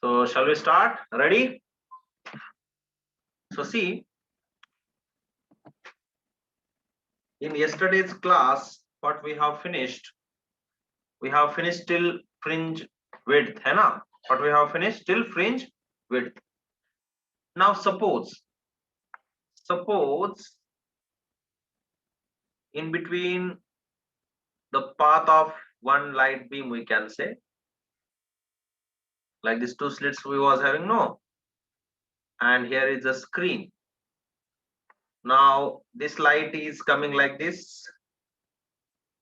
So shall we start? Ready? So see, in yesterday's class, what we have finished till fringe width, है ना? What we have finished till fringe width. Now suppose in between the path of one light beam, we can say, like these two slits we was having, no? And here is the screen. Now this light is coming like this,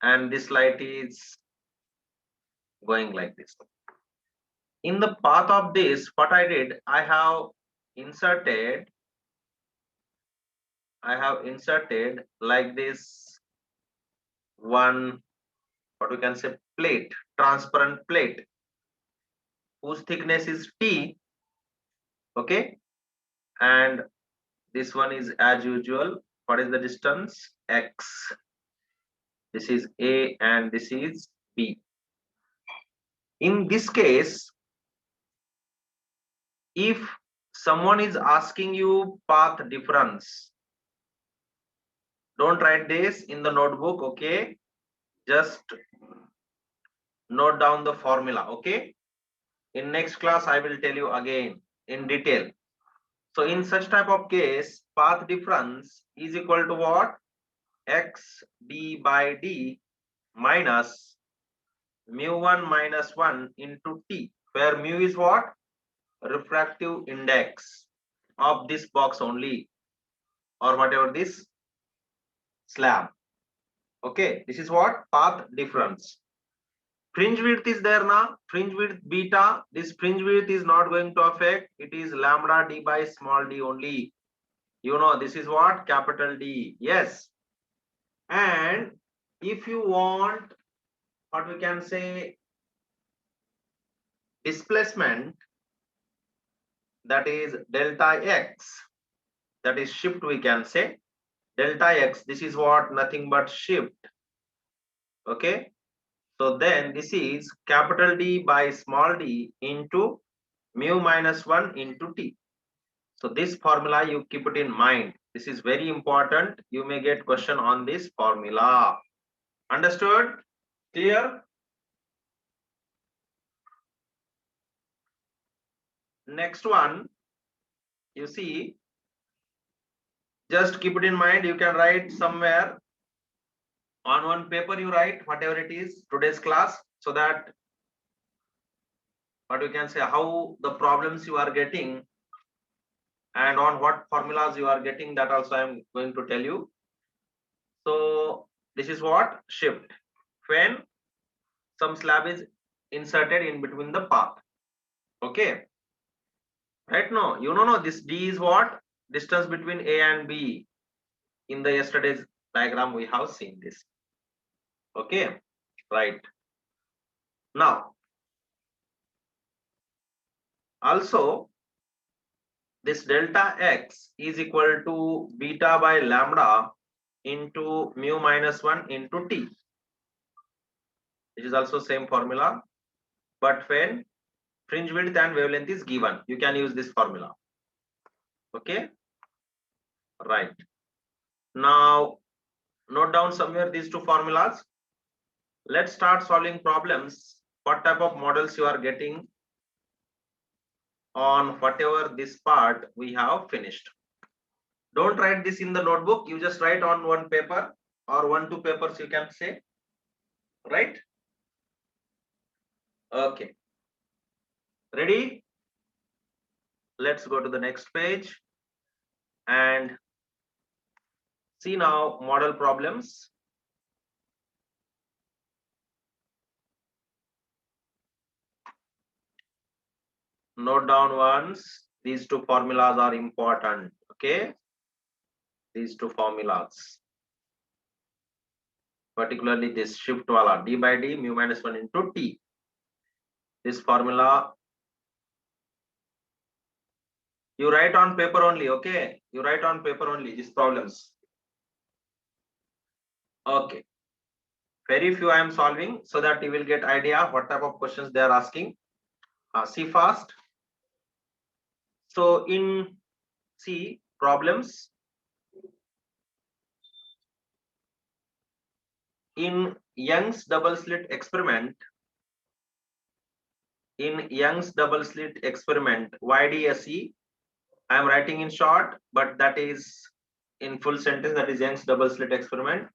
and this light is going like this. In the path of this, what I did, I have inserted like this one, what we can say, plate, transparent plate, whose thickness is T, okay, and this one is as usual. What is the distance? X. This is A and this is B. In this case, if someone is asking you path difference, don't write this in the notebook, okay? Just note down the formula, okay? In next class, I will tell you again in detail. So in such type of case, path difference is equal to what? X d by d minus mu1 minus 1 into t, where mu is what? Refractive index of this box only, or whatever this slab. Okay, this is what? Path difference. Fringe width is there now. Fringe width beta. This fringe width is not going to affect. It is lambda d by small d only. You know, this is what? Capital D. Yes. And if you want, what we can say, displacement, that is delta x, that is shift, we can say. Delta x, this is what? Nothing but shift. Okay. So then this is capital D by small d into mu minus 1 into t. So this formula you keep it in mind. This is very important. You may get question on this formula. Understood? Clear? Next one, you see, just keep it in mind. You can write somewhere on one paper, you write whatever it is today's class, so that what you can say, how the problems you are getting and on what formulas you are getting, that also I am going to tell you. So this is what? Shift. When some slab is inserted in between the path. Okay. Right now, you know, this D is what? Distance between A and B. In the yesterday's diagram, we have seen this. Okay. Right. Now, also, this delta x is equal to beta by lambda into mu minus 1 into t. It is also same formula, but when fringe width and wavelength is given, you can use this formula. Okay. Right. Now, note down somewhere these two formulas. Let's start solving problems. What type of models you are getting on whatever this part we have finished. Don't write this in the notebook. You just write on one paper or 1-2 papers, you can say. Right? Okay. Ready? Let's go to the next page and see now model problems. Note down once. These two formulas are important. Okay. These two formulas. Particularly this shift wala, d by d mu minus 1 into t. This formula you write on paper only. Okay. You write on paper only these problems. Okay. Very few I am solving so that you will get idea what type of questions they are asking. See fast. So in see problems in Young's double slit experiment. In Young's double slit experiment, YDSE, I am writing in short, but that is in full sentence. That is Young's double slit experiment.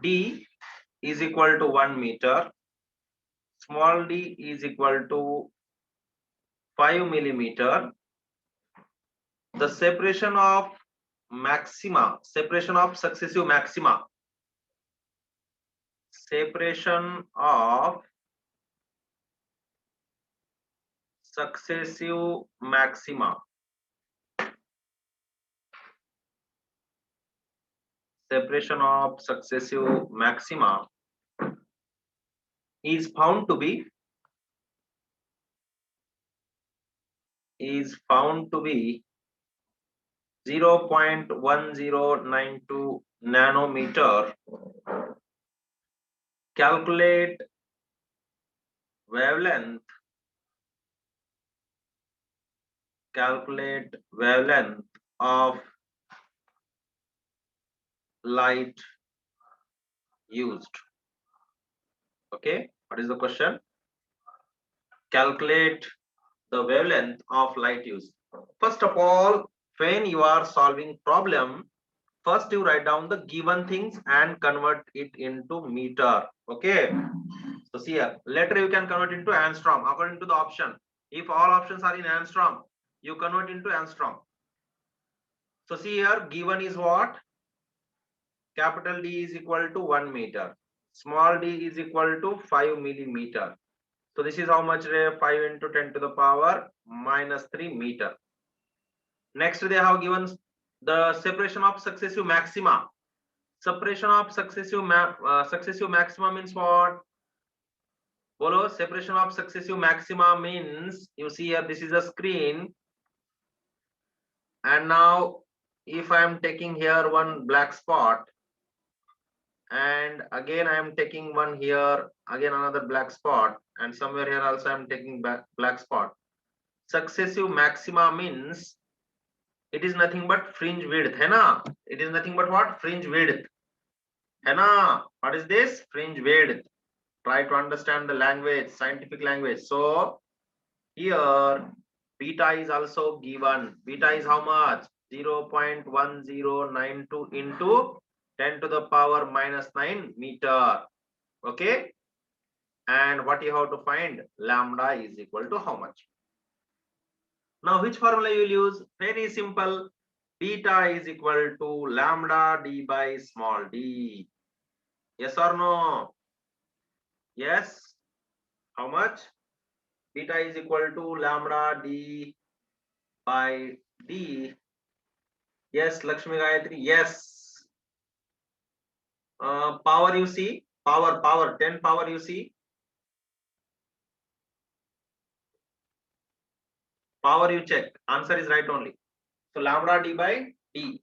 D is equal to 1 meter. Small d is equal to 5 millimeter. The separation of maxima, separation of successive maxima, separation of successive maxima, separation of successive maxima is found to be 0.1092 nanometer. Calculate wavelength, calculate wavelength of light used. Okay, what is the question? Calculate the wavelength of light used. First of all, when you are solving problem, first you write down the given things and convert it into meter. Okay, so see here, later you can convert into angstrom according to the option. If all options are in angstrom, you convert into angstrom. So see here, given is what? Capital D is equal to 1 meter. Small d is equal to 5 millimeter. So this is how much? 5 into 10 to the power minus 3 meter. Next they have given the separation of successive maxima. Separation of successive maxima means what? Bolo, separation of successive maxima means, you see here, this is a screen, and now if I am taking here one black spot, and again I am taking one here, again another black spot, and somewhere here also I am taking black spot. Successive maxima means it is nothing but fringe width, hai na? It is nothing but what? Fringe width, hai na? What is this? Fringe width. Try to understand the language, scientific language. So here beta is also given. Beta is how much? 0.1092 into 10 to the power minus 9 meter. Okay. And what you have to find? Lambda is equal to how much? Now which formula you will use? Very simple. Beta is equal to lambda d by small d. Yes or no? Yes. How much? Beta is equal to lambda d by d. Yes, Lakshmi Gayatri. Yes. Power you see. Power. 10 power you see. Power you check. Answer is right only. So lambda d by d.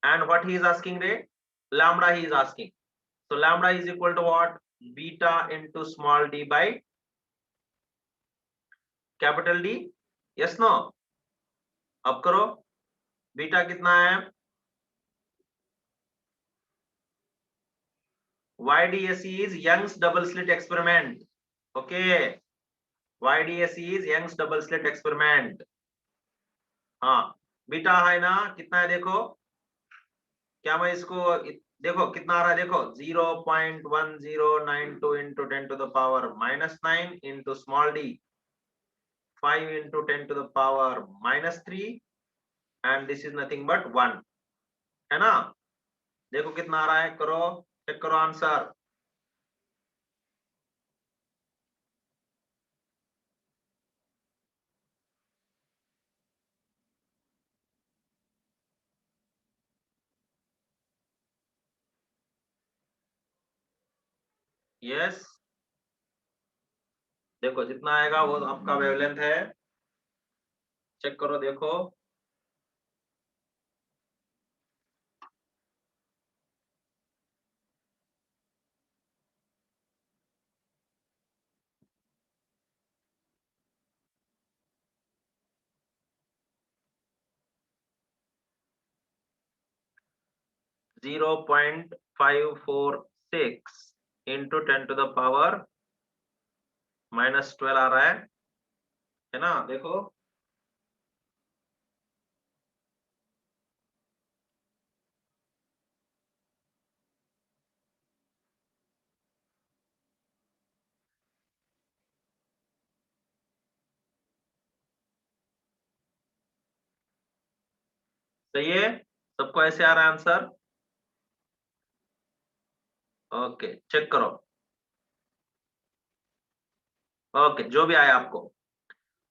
And what he is asking, Ray? Lambda he is asking. So lambda is equal to what? Beta into small d by capital D. Yes, no? अब करो. Beta कितना है? YDSE is Young's double slit experiment. Okay. YDSE is Young's double slit experiment. हाँ. Beta है ना? कितना है देखो? क्या मैं इसको देखो कितना आ रहा है देखो 0.1092 into 10 to the power minus 9 into small d 5 into 10 to the power minus 3 and this is nothing but 1 है ना? देखो कितना आ रहा है, करो चेक करो आंसर. यस, देखो जितना आएगा वो आपका वेवलेंथ है. चेक करो देखो. 0.546 into 10 to the power -12 आ रहा है ना? देखो सही है, सबको ऐसे आ रहा है आंसर? ओके, चेक करो। ओके, जो भी आया आपको।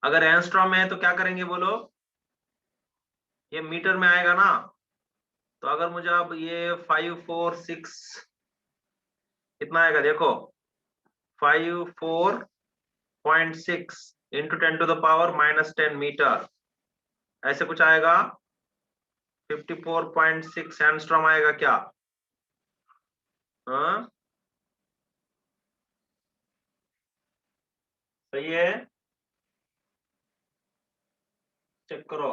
अगर एंस्ट्रॉम में है तो क्या करेंगे बोलो? ये मीटर में आएगा ना, तो अगर मुझे अब ये 546 कितना आएगा देखो, 54.6 into 10 to the power -10 metre, ऐसे कुछ आएगा। 54.6 एंस्ट्रॉम आएगा क्या? हाँ, सही है, चेक करो।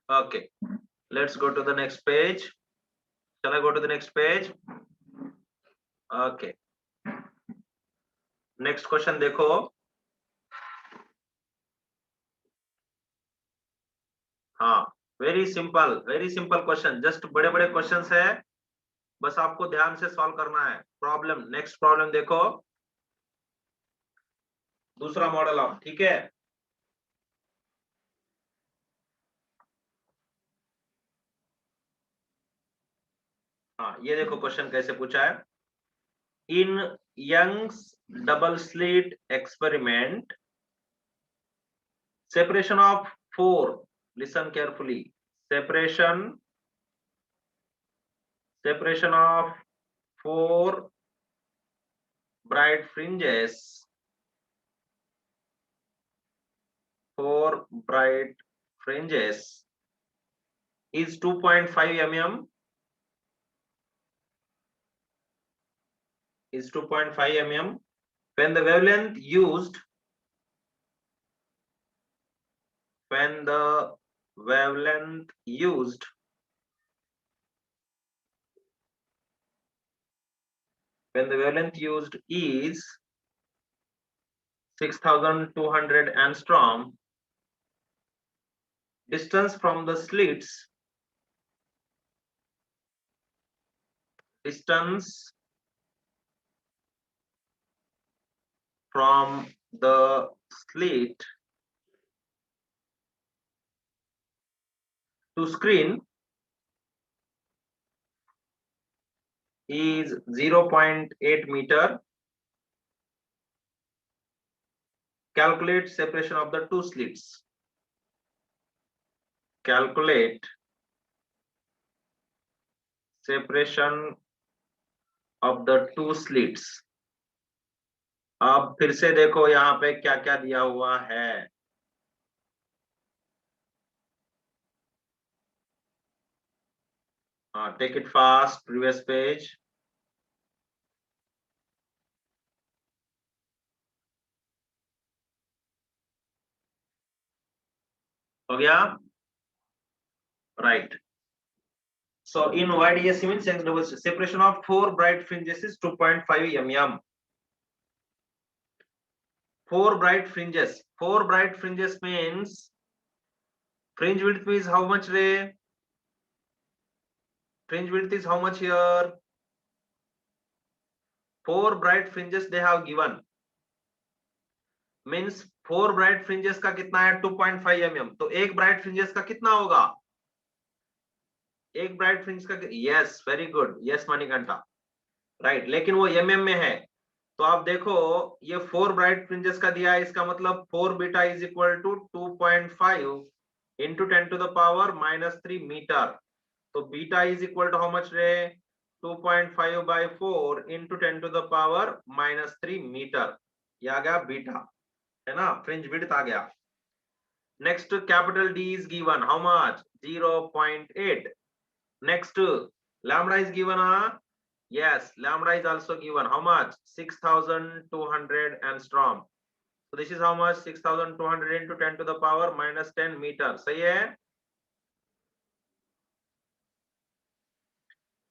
Okay, let's go to the next page. Shall I go to the next page? Okay, next question देखो। हाँ, वेरी सिंपल क्वेश्चन, जस्ट बड़े बड़े क्वेश्चंस है, बस आपको ध्यान से सॉल्व करना है। प्रॉब्लम, नेक्स्ट प्रॉब्लम देखो, दूसरा मॉडल ऑफ, ठीक है। हाँ, ये देखो क्वेश्चन कैसे पूछा है। In Young's double slit experiment, separation of four, listen carefully, separation of four bright fringes, is 2.5 mm, is 2.5 mm when the wavelength used, when the wavelength used is 6200 angstrom, distance from the slits, distance from the slit to screen is 0.8 meter. Calculate separation of the two slits. Calculate separation of the two slits. अब फिर से देखो यहाँ पे क्या क्या दिया हुआ है। Take it fast, previous page. हो गया, right. So in YDSC means separation of four bright fringes is 2.5 mm. Four bright fringes means fringe width is how much, Ray? Fringe width is how much here? Four bright fringes they have given, means four bright fringes का कितना है 2.5 mm, तो एक bright fringes का कितना होगा? एक bright fringe का, yes very good, yes Manikantha, right. लेकिन वो mm में है, तो आप देखो ये फोर ब्राइट फ्रिंजेस का दिया है, इसका मतलब 4 beta is equal to 2.5 into 10 to the power -3 metre. तो beta is equal to how much रे? 2.5 by 4 into 10 to the power -3 metre, ये आ गया बीटा, है ना? फ्रिंज विड्थ आ गया। Next capital D is given how much? 0.8। Next, lambda is given. Yes, lambda is also given. How much? 6,200 angstrom. So this is how much? 6,200 into 10 to the power minus 10 meter. सही है?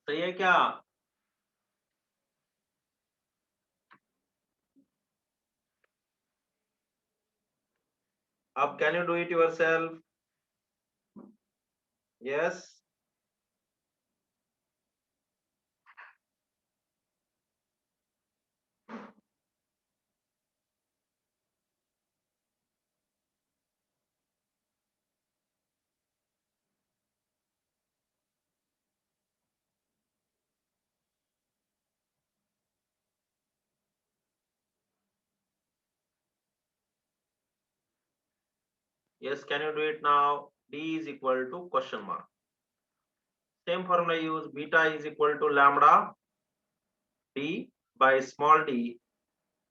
सही है क्या? अब can you do it yourself? Yes. Yes, can you do it now? D is equal to question mark. Same formula use. Beta is equal to lambda D by small d,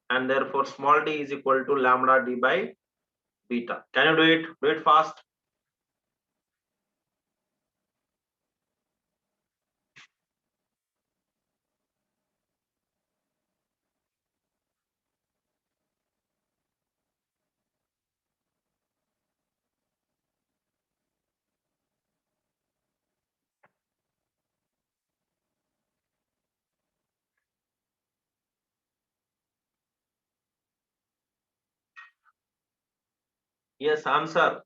and therefore small d is equal to lambda D by beta. Can you do it? Do it fast. Yes, answer.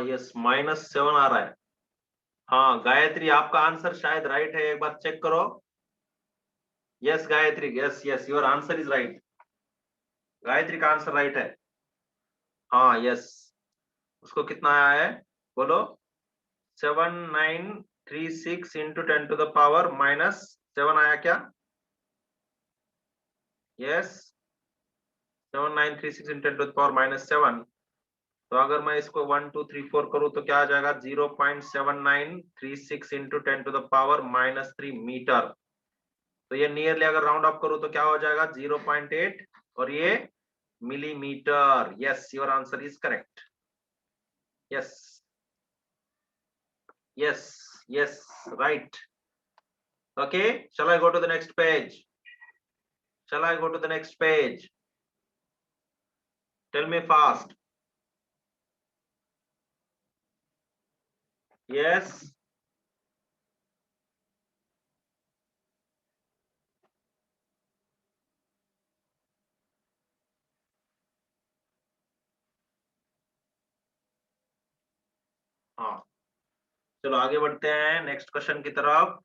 Yes, -7 आ रहा है. हाँ गायत्री, आपका answer शायद right है, एक बार check करो. Yes Gayatri, yes yes, your answer is right. Gayatri का answer right है. हाँ यस. उसको कितना आया है बोलो? 7936 इंटू 10 टू द पावर -7 आया क्या? Yes, 7936 into 10 to the power -7. तो अगर मैं इसको 1 2 3 4 करूं तो क्या आ जाएगा? 0.7936 into 10 to the power -3 metre. तो ये नियरली अगर राउंड अप करूं तो क्या हो जाएगा? 0.8, और ये millimeter. Yes, your answer is correct. Yes, yes, yes, right. Okay, shall I go to the next page? Shall I go to the next page? Tell me fast. Yes. हाँ, चलो आगे बढ़ते हैं नेक्स्ट क्वेश्चन की तरफ.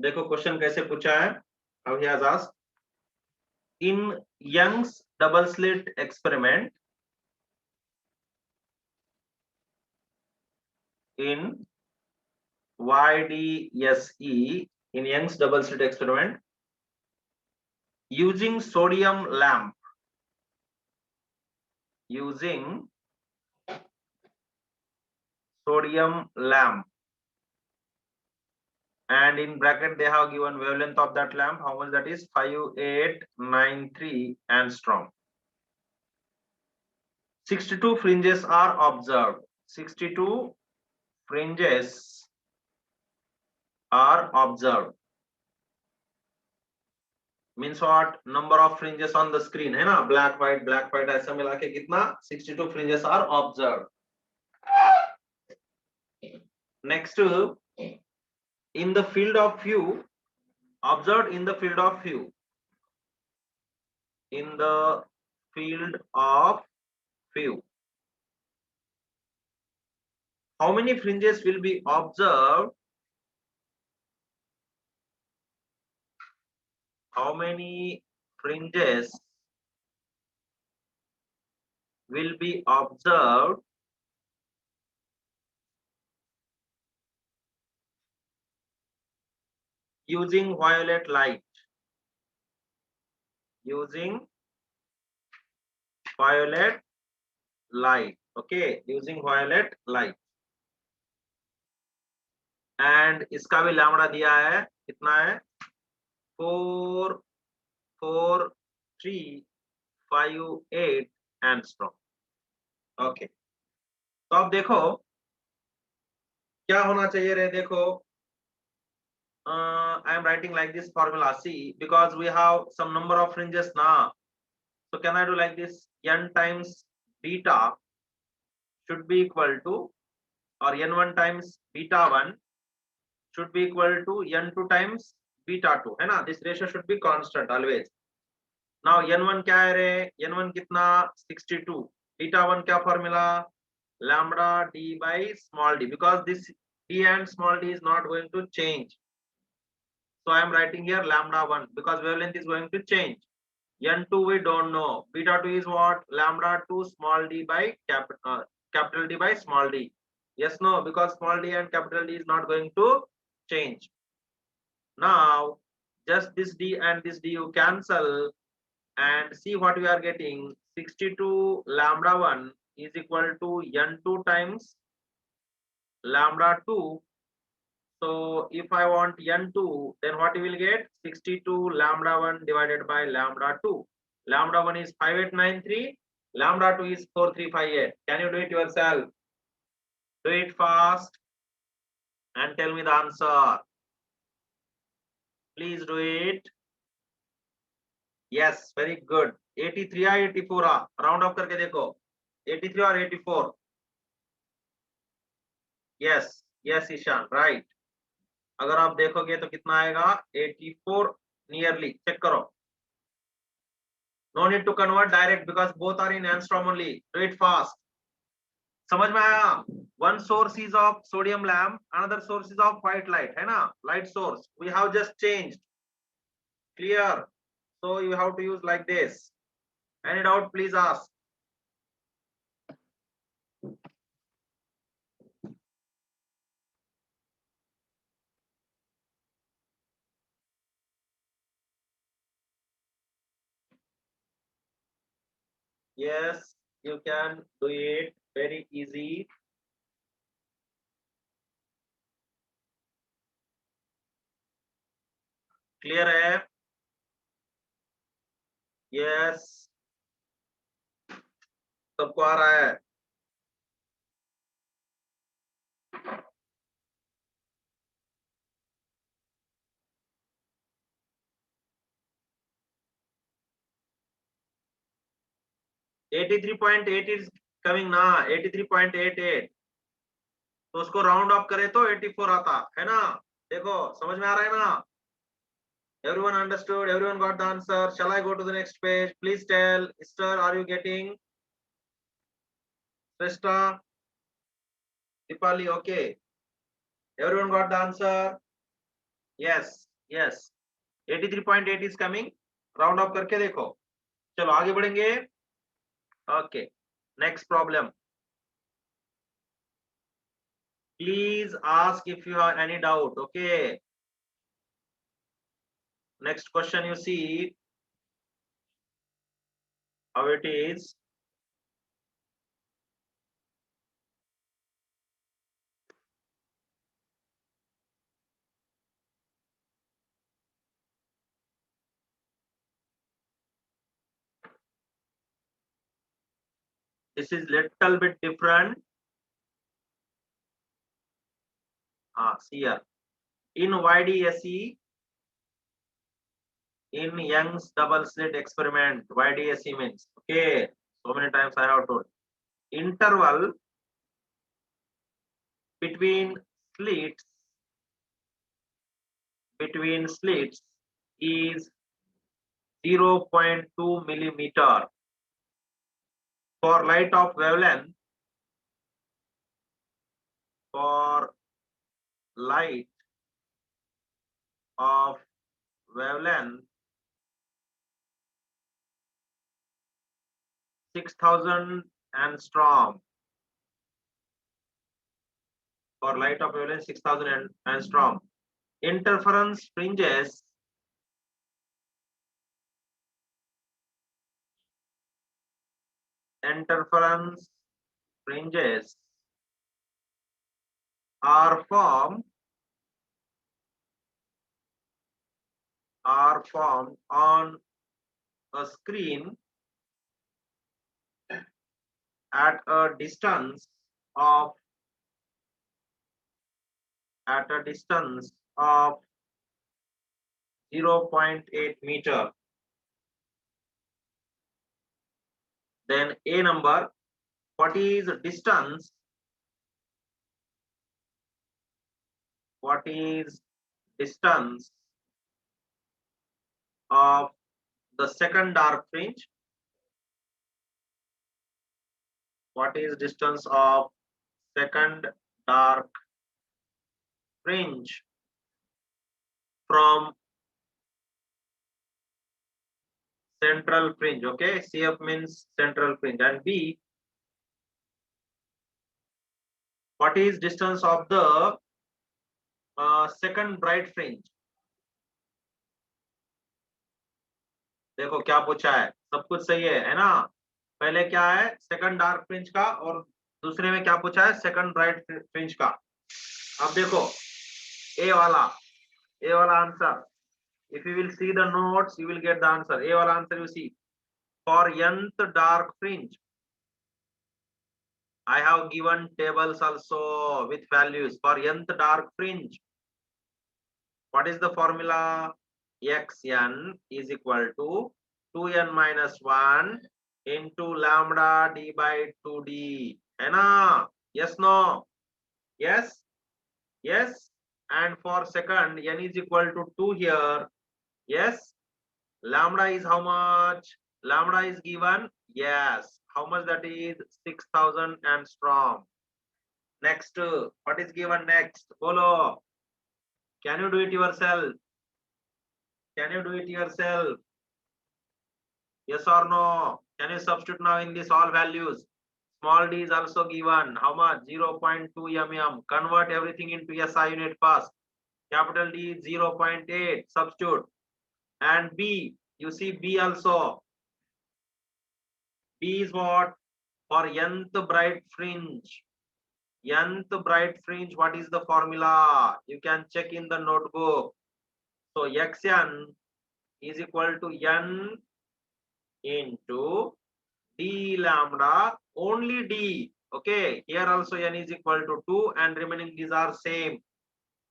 देखो question कैसे पूछा है. How he has asked. In Young's double slit experiment, in YDSE, in Young's double slit experiment, using sodium lamp, using sodium lamp, and in bracket they have given wavelength of that lamp, how much that is? 5893 angstrom. 62 fringes are observed. 62 fringes are observed. Means what? Number of fringes on the screen है ना, black white ऐसा मिला के कितना? 62 fringes are observed. Next, in the field of view, observed in the field of view, in the field of view, how many fringes will be observed? How many fringes will be observed using violet light? Using violet light. Okay, using violet light. And इसका भी lambda दिया है, कितना है? 4, 4, 3, 5, 8 angstrom. Okay, तो अब देखो क्या होना चाहिए रे. देखो, I am writing like this formula. See, because we have some number of fringes now, so can I do like this? N times beta should be equal to, or n1 times beta 1 should be equal to n2 times beta 2, है ना? This ratio should be constant always. Now n1 क्या है रे? n1 कितना? 62. Beta 1 क्या formula? Lambda d by small d, because this d and small d is not going to change. So I am writing here lambda 1 because wavelength is going to change. N2 we don't know. Beta 2 is what? Lambda 2 small d by capital D by small d. Yes, no, because small d and capital D is not going to change. Now just this d and this d you cancel and see what we are getting. 62 lambda 1 is equal to n2 times lambda 2. So if I want n2, then what you will get? 62 lambda 1 divided by lambda 2. Lambda 1 is 5893. Lambda 2 is 4358. Can you do it yourself? Do it fast and tell me the answer. Please do it. Yes, very good. 83 or 84? Round off करके देखो. 83 or 84? Yes, yes, Ishan, right. अगर आप देखोगे तो कितना आएगा? 84 nearly. Check करो. No need to convert direct because both are in angstrom only. Do it fast. समझ में आया? One source is of sodium lamp, another source is of white light, है ना? Light source. We have just changed. Clear? So you have to use like this. Any doubt? Please ask. Yes, you can do it. Very easy. Clear है? Yes. सबको आ रहा है? .8 is coming ना? 83.88. तो उसको round of करे तो 84 आता है ना? देखो समझ में आ रहा है ना? Everyone understood? Everyone got the answer? Shall I go to the next page? Please tell. Esther, are you getting? Srishta? Dipali, okay. Everyone got the answer? Yes, yes. 83.8 is coming. Round off करके देखो. चलो आगे बढ़ेंगे. Okay. Next problem. Please ask if you have any doubt. Okay. Next question you see how it is. This is little bit different. See here. In YDSE, in Young's double slit experiment, YDSE means, okay, so many times I have told. Interval between slits between slits is 0.2 millimeter. For light of wavelength, for light of wavelength 6000 angstrom. For light of wavelength 6000 angstrom. Interference fringes are formed on a screen at a distance of 0.8 meter. Then A number, what is distance? What is distance of the second dark fringe? What is distance of second dark fringe from central fringe? Okay, CF means central fringe. And B, what is distance of the second bright fringe? देखो क्या पूछा है, सब कुछ सही है ना? पहले क्या है सेकंड डार्क फ्रिंज का, और दूसरे में क्या पूछा है सेकंड ब्राइट फ्रिंज का. अब देखो ए वाला answer, if you will see the notes you will get the answer. A वाला answer you see, for nth dark fringe I have given tables also with values. For nth dark fringe, what is the formula? Xn is equal to 2n minus 1 into lambda d by 2d. है ना? Yes, no? Yes? Yes? And for second, n is equal to 2 here. Yes? Lambda is how much? Lambda is given. Yes. How much that is? 6000 angstrom. Next, what is given next? Bolo. Can you do it yourself? Can you do it yourself? Yes or no? Can you substitute now in this all values? Small d is also given. How much? 0.2 mm. Convert everything into SI unit first. Capital D is 0.8. Substitute. And B, you see B also. B is what? For nth bright fringe. Nth bright fringe, what is the formula? You can check in the notebook. So Xn is equal to n into d lambda, only d. Okay, here also n is equal to 2 and remaining these are same.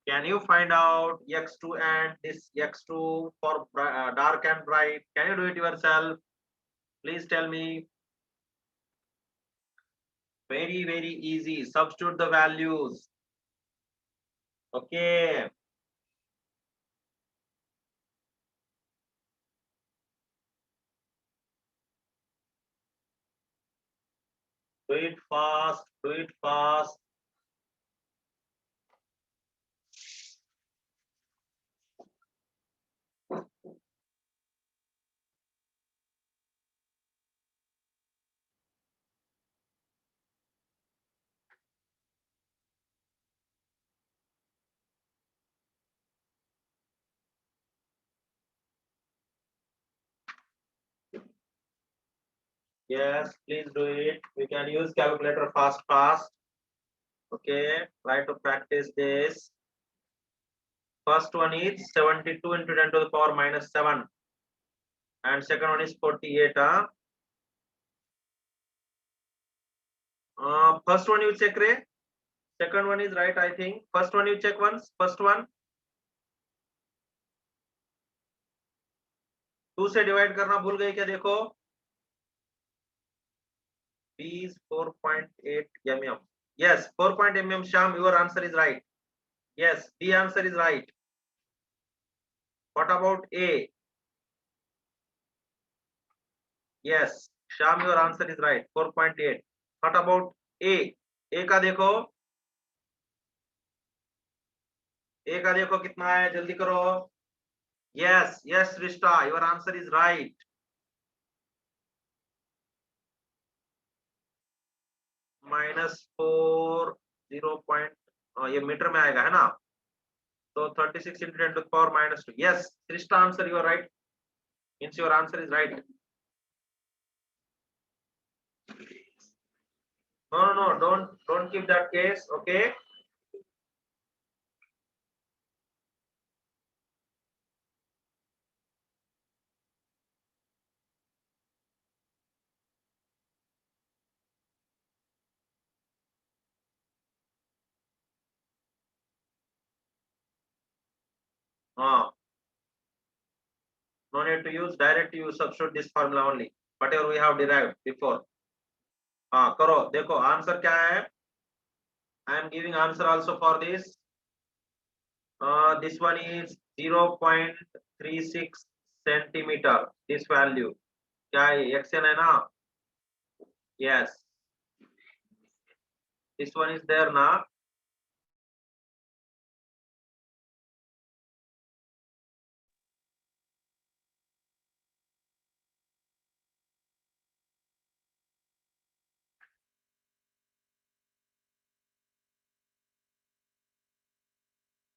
Can you find out x2 and this x2 for dark and bright? Can you do it yourself? Please tell me. Very, very easy. Substitute the values. Okay. Do it fast. Do it fast. Yes, please do it. We can use calculator fast. Okay, try to practice this. First one is 72 into 10 to the power minus 7. And second one is 48. First one you check, Ray. Second one is right, I think. First one you check once. First one. 2 से divide करना भूल गए क्या? देखो. B is 4.8 mm. Yes, 4.8 mm. Sham, your answer is right. Yes, the answer is right. What about A? Yes, Sham, your answer is right. 4.8. What about A? A का देखो, A का देखो कितना है, जल्दी करो. Yes, yes, Rishta, your answer is right. -4 0. ये metre में आएगा है ना, तो 36 into 10 to the power -2. Yes, Rishta, answer you are right. Means your answer is right. No, don't keep that case. Okay. No need to use direct. You substitute this formula only. Whatever we have derived before. करो, देखो answer क्या है. I am giving answer also for this. This one is 0.36 centimeter. This value. क्या है, XN है ना? Yes. This one is there ना?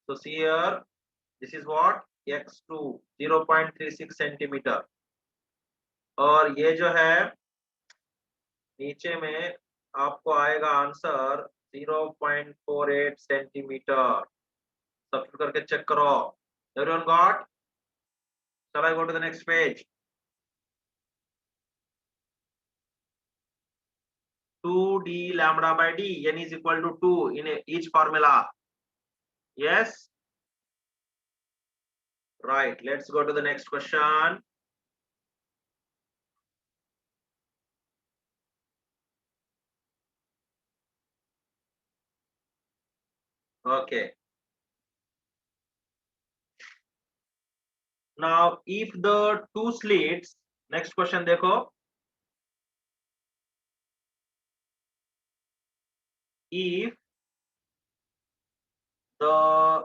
So see here, this is what x2 0.36 centimetre, और ये जो है नीचे में आपको आएगा आंसर 0.48 सेंटीमीटर. सब्स्टिट्यूट करके चेक करो. Everyone got? Shall I go to the next page? 2d lambda by d, n is equal to 2 in each formula. Yes. Right. Let's go to the next question. Okay. Now, if the two slits, next question देखो. If the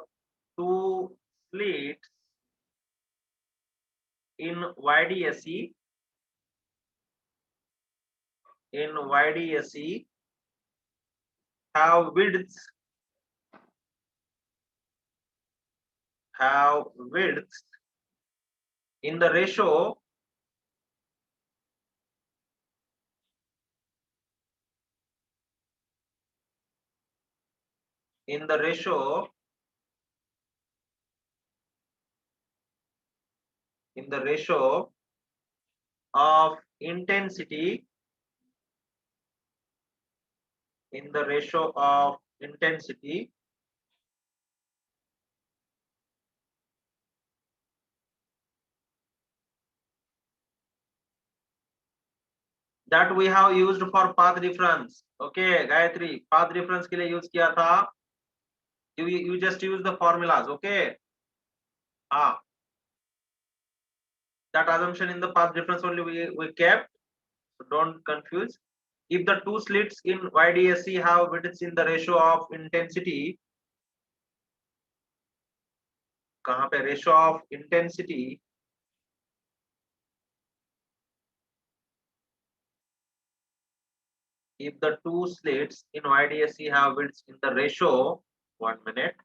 two slits in YDSE have widths in the ratio of intensity that we have used for path difference. Okay, Gayatri, path difference के लिए use किया था. You just use the formulas. Okay. That assumption in the path difference only we kept. So don't confuse. If the two slits in YDSE have widths in the ratio of intensity, कहाँ पे ratio of intensity, if the two slits in YDSE have widths in the ratio, 1 minute,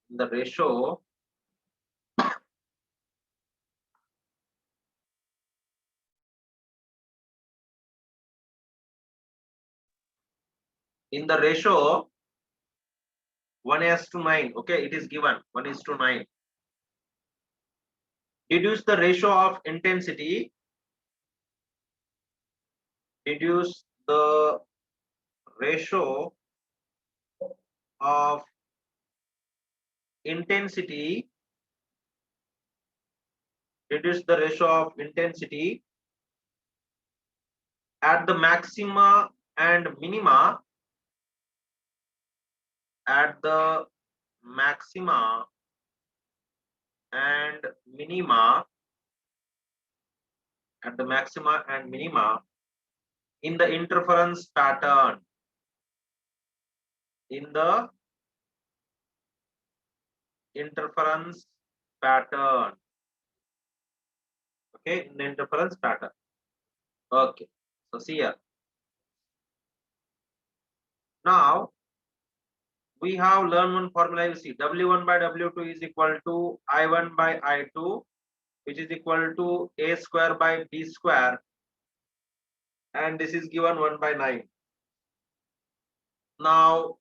in the ratio in the ratio 1:9. Okay, it is given 1:9. Deduce the ratio of intensity. Deduce the ratio of intensity. Deduce the ratio of intensity at the maxima and minima, at the maxima and minima, at the maxima and minima in the interference pattern, in the interference pattern. Okay, in the interference pattern. Okay, so see here. Now we have learned one formula. You see, W1 by W2 is equal to I1 by I2, which is equal to A square by B square, and this is given 1 by 9. Now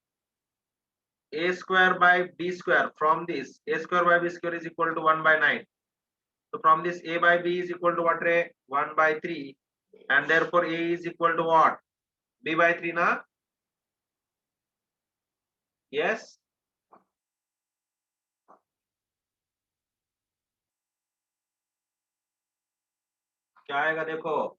A square by B square, from this A square by B square is equal to 1 by 9. So from this A by B is equal to what, Ray? 1 by 3, and therefore A is equal to what? B by 3 na? Yes. क्या आएगा देखो?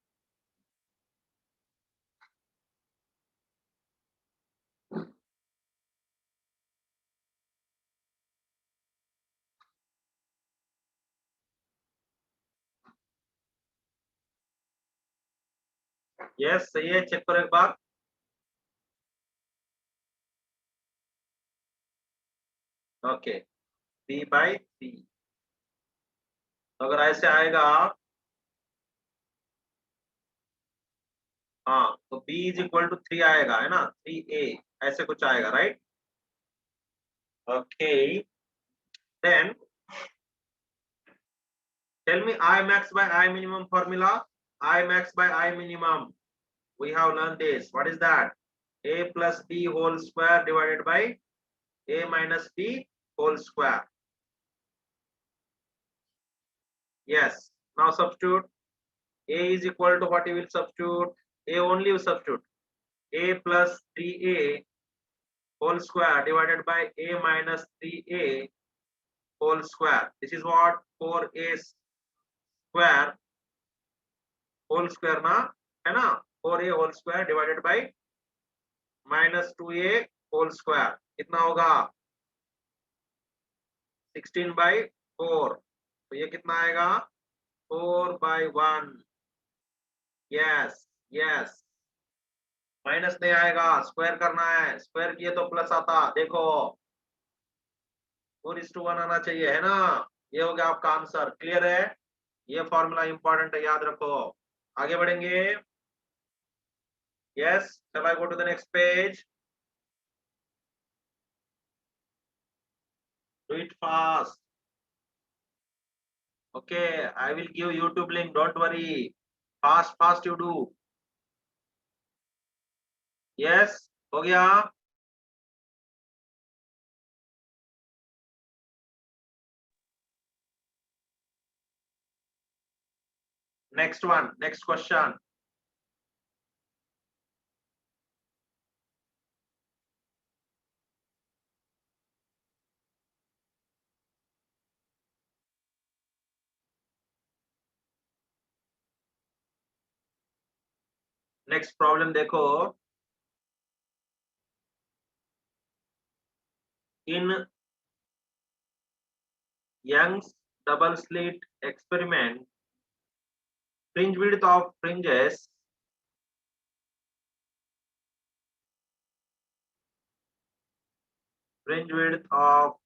Yes, सही है, check करो एक बार. Okay, B by 3. तो अगर ऐसे आएगा, हाँ, तो B इज इक्वल टू 3 आएगा, है ना, 3A, ऐसे कुछ आएगा, right? Okay, then tell me I max by I minimum formula. I max by I minimum, we have learned this. What is that? A plus B whole square divided by A minus B whole square. Yes, now substitute. A is equal to what you will substitute? A only you substitute. A plus 3A whole square divided by A minus 3A whole square. This is what? 4A square whole square na, है ना? 4A whole square divided by minus 2A whole square. कितना होगा? 16 by 4. तो ये कितना आएगा? 4 by 1. Yes, yes. Minus नहीं आएगा, स्क्वायर करना है. स्क्वायर किए तो प्लस आता. देखो 4:1 आना चाहिए, है ना? ये हो गया आपका आंसर. क्लियर है? ये फॉर्मूला इंपॉर्टेंट है, याद रखो. आगे बढ़ेंगे. यस, चल I go to the next page. Do it fast. Okay, I will give YouTube link, don't worry. Fast fast you do. Yes, हो गया. Next one, next question. Next problem देखो. In Young's double slit experiment, fringe width of fringes fringe width of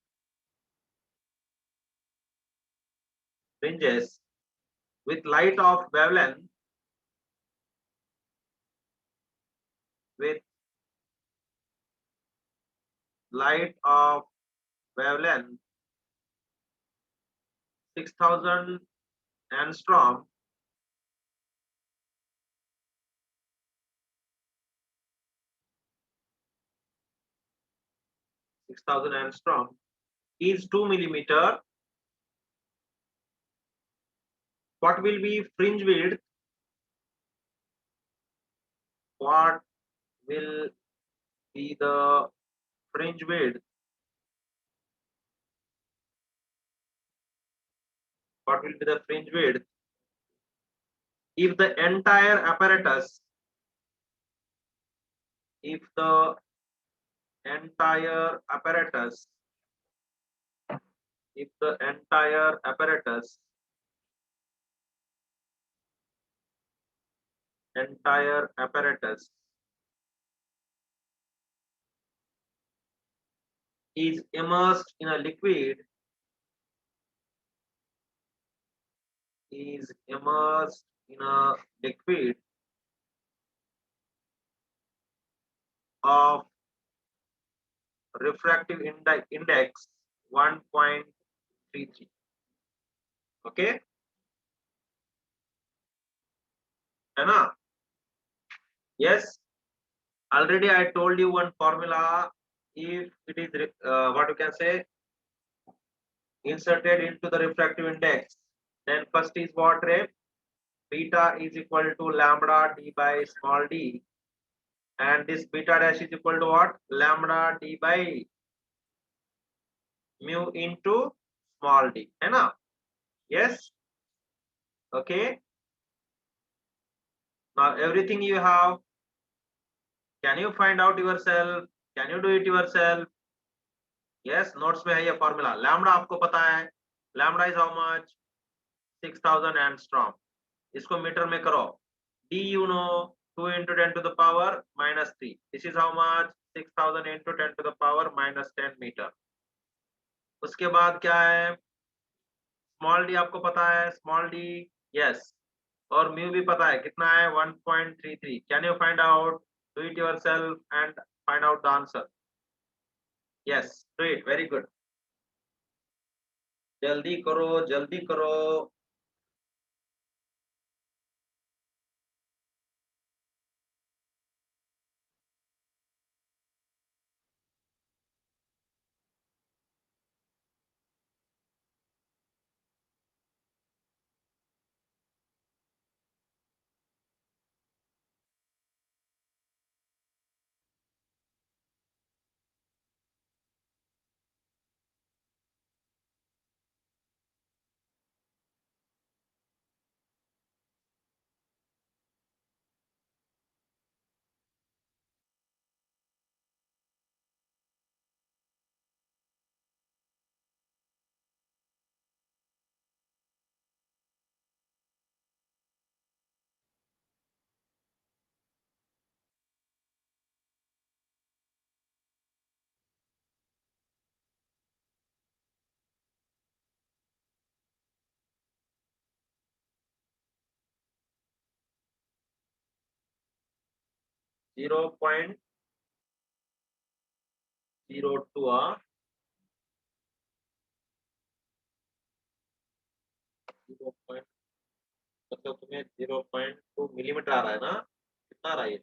fringes with light of wavelength with light of wavelength 6000 angstrom is 2 millimeter. What will be fringe width? What will be the fringe width? What will be the fringe width if the entire apparatus, if the entire apparatus if the entire apparatus is immersed in a liquid, is immersed in a liquid of refractive index 1.33. Okay, है ना? Yes, already I told you one formula. If it is what you can say, inserted into the refractive index, then first is what, Ray? Beta is equal to lambda d by small d, and this beta dash is equal to what? Lambda d by mu into small d, है ना? Yes. Okay. Now everything you have, can you find out yourself? Can you do it yourself? Yes, notes में है ये formula. Lambda आपको पता है. Lambda is how much? 6000 angstrom. इसको metre में करो. D you know, 2 into 10 to the power minus 3. This is how much? 6000 into 10 to the power minus 10 meter. उसके बाद क्या है? स्मॉल डी आपको पता है, स्मॉल डी, यस, और म्यू भी पता है, कितना है? 1.33. Can you find out? Do it yourself and find out the answer. Yes, do it. Very good. जल्दी करो, जल्दी करो. जीरो पॉइंट जीरो टू मतलब तुम्हें 0.2 मिलीमीटर आ रहा है ना? कितना आ रहा है?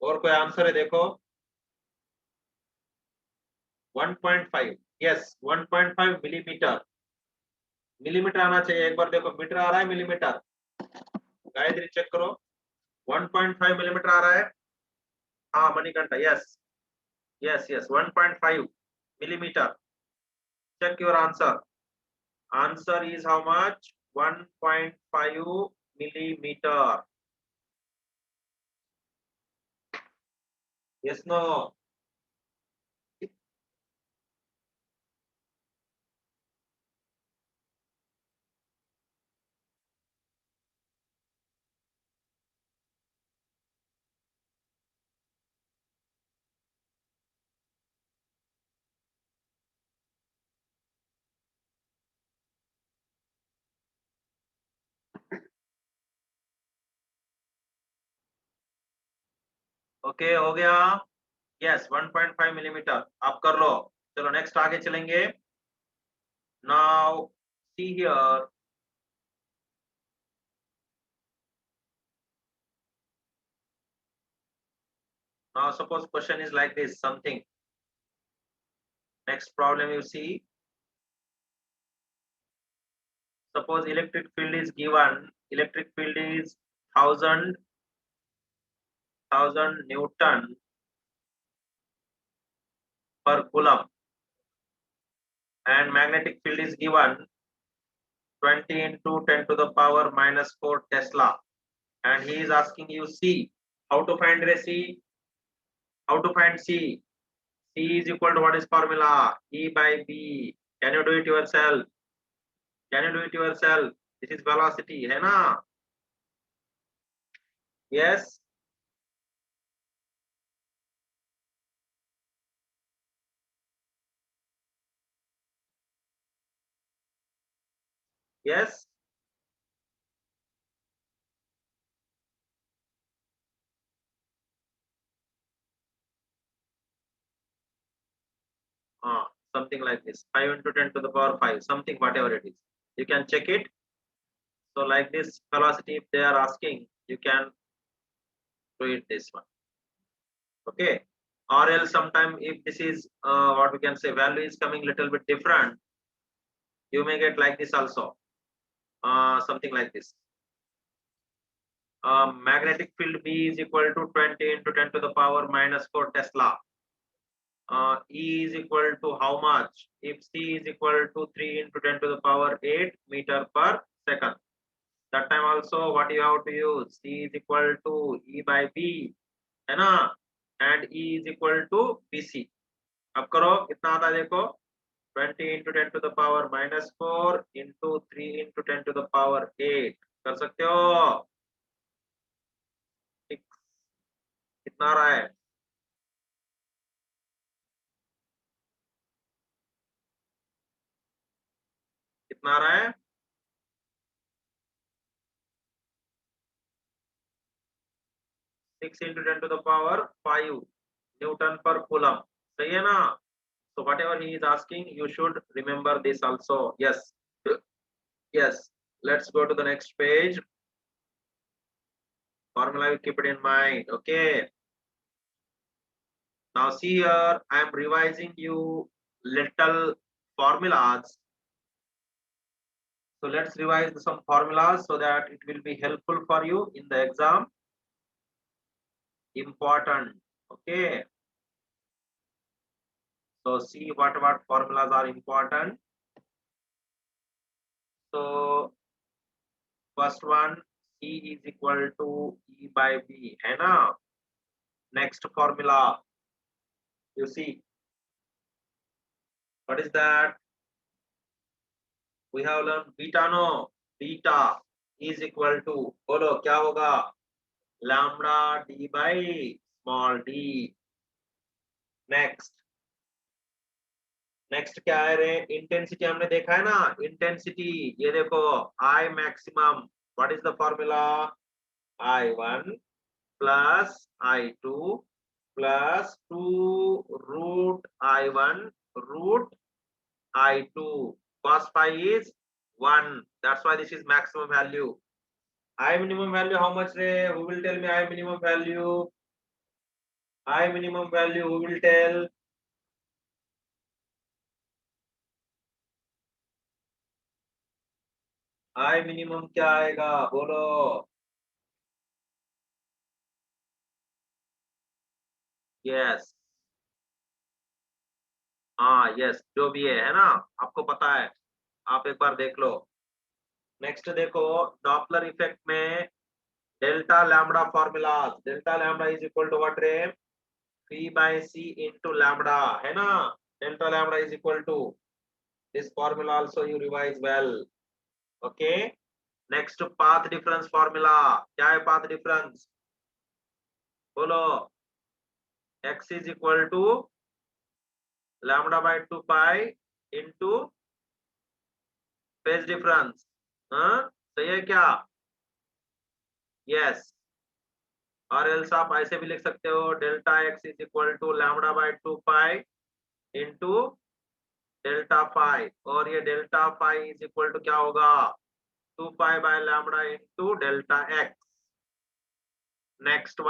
और कोई आंसर है? देखो. 1.5. Yes, 1.5 millimetre. मिलीमीटर आना चाहिए. एक बार देखो, मीटर आ रहा है, मिलीमीटर? गायत्री चेक करो. 1.5 मिलीमीटर आ रहा है. हाँ Manikantha, yes yes yes, 1.5 millimeter. Check your answer. Answer is how much? 1.5 millimeter. Yes, no? Okay, हो गया. Yes, 1.5 millimetre. आप कर लो. चलो नेक्स्ट आगे चलेंगे. Now see here. Now suppose question is like this, something. Next problem you see. Suppose electric field is given. Electric field is 1000 Newton per coulomb, and magnetic field is given 20 into 10 to the power minus 4 Tesla, and he is asking you C. How to find C? How to find C? C is equal to what is formula? E by B. Can you do it yourself? Can you do it yourself? This is velocity, है ना? Yes. Yes. Something like this. 5 into 10 to the power 5. Something, whatever it is. You can check it. So like this velocity, if they are asking, you can do it this one. Okay. Or else sometime if this is what we can say value is coming little bit different, you may get like this also. Something like this. Magnetic field B is equal to 20 into 10 to the power minus 4 Tesla. E is equal to how much? If C is equal to 3 into 10 to the power 8 meter per second. That time also what you have to use? C is equal to E by B, है ना? And E is equal to BC. अब करो कितना आता है देखो 20 into 10 to the power minus 4 into 3 into 10 to the power 8 कर सकते हो? कितना आ रहा है? कितना आ रहा है? 6 into 10 to the power 5 Newton per coulomb. सही है ना? So whatever he is asking, you should remember this also. Yes. Yes. Let's go to the next page. Formula, you keep it in mind. Okay. Now see here, I am revising you little formulas. So let's revise some formulas so that it will be helpful for you in the exam. Important. Okay. So see what formulas are important. So first one, C is equal to E by B. है ना? Next formula, you see, what is that? We have learned beta, no? Beta is equal to, बोलो क्या होगा? Lambda d by small d. Next क्या है रे? Intensity हमने देखा है ना? इंटेंसिटी ये देखो, I maximum. What is the formula? I1 plus I2 plus 2 root I1 root I2. Cos phi is 1. That's why this is maximum value. I minimum value how much ray? Who will tell me I minimum value? I minimum value, who will tell? I minimum क्या आएगा? बोलो. Yes. हाँ, yes, जो भी है ना? आपको पता है. आप एक बार देख लो. नेक्स्ट देखो, डॉपलर इफेक्ट में delta lambda formulas. Delta lambda is equal to what रे? P by C into lambda, है ना? Delta lambda is equal to this formula also you revise well. Okay. Next path difference formula. क्या है path difference? बोलो. X is equal to lambda by 2 pi into phase difference. हाँ? सही है क्या? Yes. और else आप ऐसे भी लिख सकते हो delta x is equal to lambda by 2 pi into delta phi. और ये delta phi is equal to क्या होगा? 2 pi by lambda into delta x. Next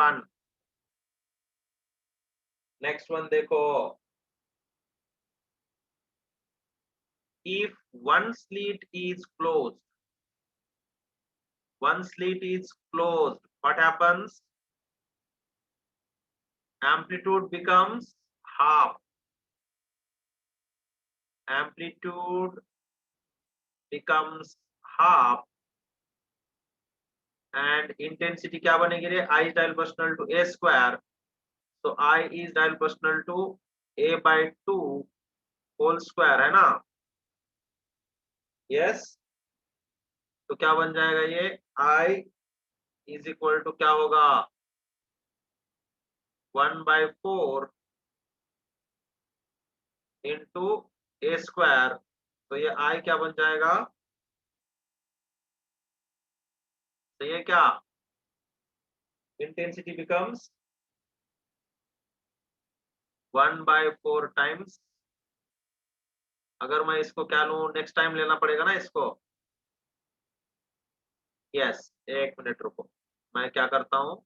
one देखो. If one slit is closed, what happens? Amplitude becomes half. Amplitude becomes half and intensity क्या बनेगी रे, I is dial proportional to A square, so I is dial proportional to A by 2 whole square, है ना? Yes, तो क्या बन जाएगा ये, I is equal to क्या होगा, 1/4 इंटू A स्क्वायर, तो ये I क्या बन जाएगा, तो ये क्या, इंटेंसिटी बिकम्स 1/4 टाइम्स, अगर मैं इसको क्या लूं, नेक्स्ट टाइम लेना पड़ेगा ना इसको। यस, एक मिनट रुको, मैं क्या करता हूँ,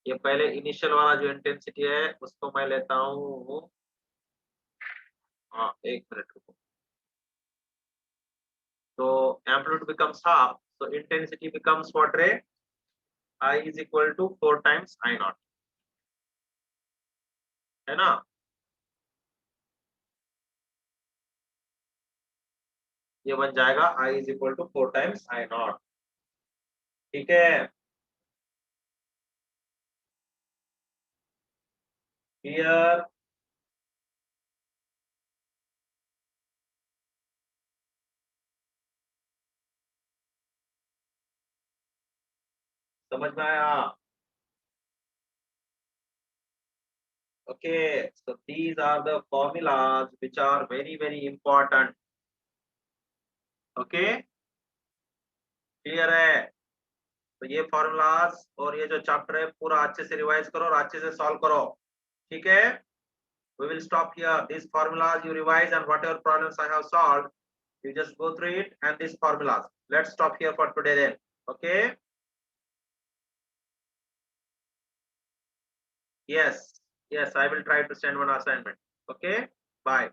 ये पहले इनिशियल वाला जो इंटेंसिटी है उसको मैं लेता हूँ, हाँ एक मिनट रुको, तो amplitude becomes half, so intensity becomes what ray, I is equal to 4 times I naught, है ना? ये बन जाएगा I is equal to 4 times I naught, ठीक है? क्लियर? समझ में आया? Okay, so these are the formulas which are very very important. Okay, clear है? तो ये फॉर्मूलाज और ये जो चैप्टर है पूरा अच्छे से रिवाइज करो और अच्छे से सॉल्व करो, ठीक है? We will stop here. These formulas you revise, and whatever problems I have solved, you just go through it and these formulas. Let's stop here for today then. Okay? Yes. Yes, I will try to send one assignment. Okay? Bye.